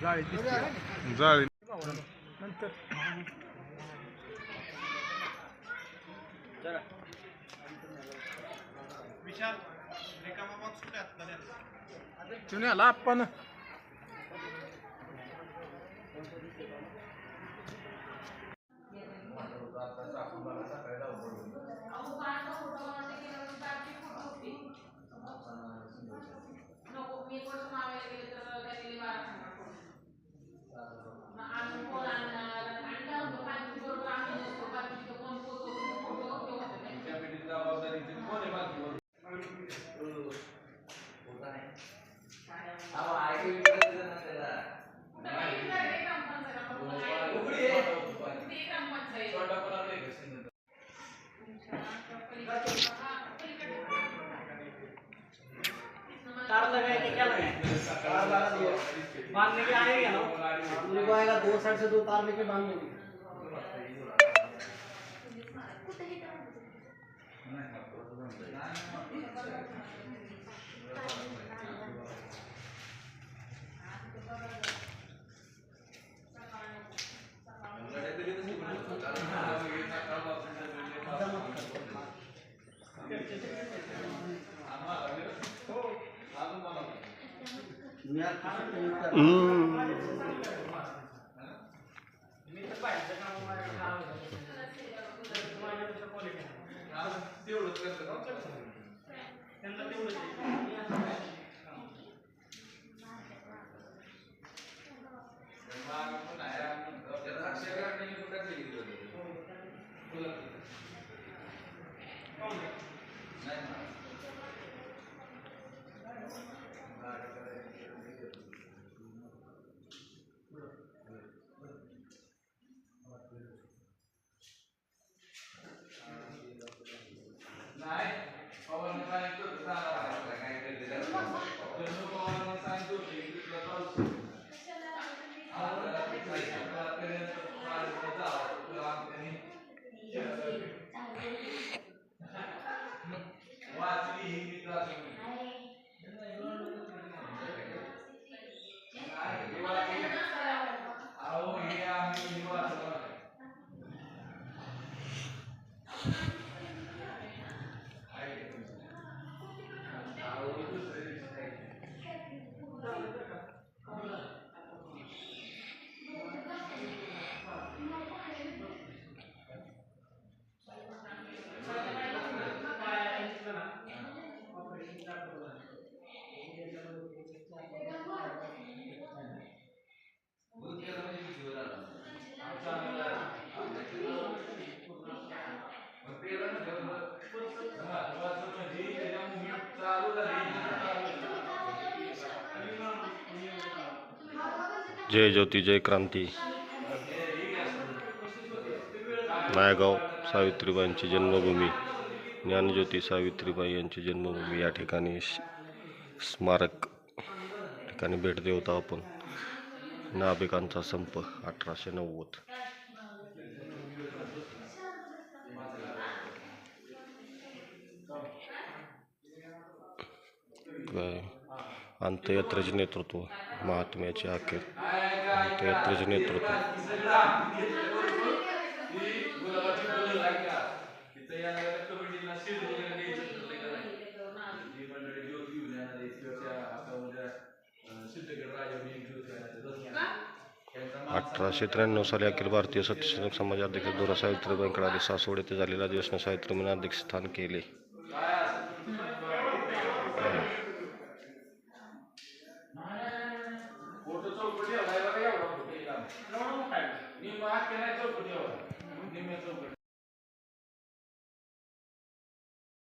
जाळी नंतर विशाल रिकामा बॉक्स कुठे तुम्ही आला आपण बांधने के आएंगे ना मुझे को आएगा 2 साइड से 2 तार लेके बांधने की जय ज्योती जय क्रांती. नायगाव सावित्रीबाईंची जन्मभूमी, ज्ञानज्योती सावित्रीबाई यांची जन्मभूमी या ठिकाणी स्मारक ठिकाणी भेट देत आपण. नाभिकांचा संप 1890. अंत्ययात्रेचे नेतृत्व, महात्म्याचे अखेर अंत्ययात्रेचे नेतृत्व. (1893) साली अखिल भारतीय सत्यशोधक समाजाध्यक्ष दोरा सावित्रीबाईंकडे आले. सासवड येथे झालेल्या अधिवेशनात सावित्रीबाईंनी अध्यक्षस्थान केले.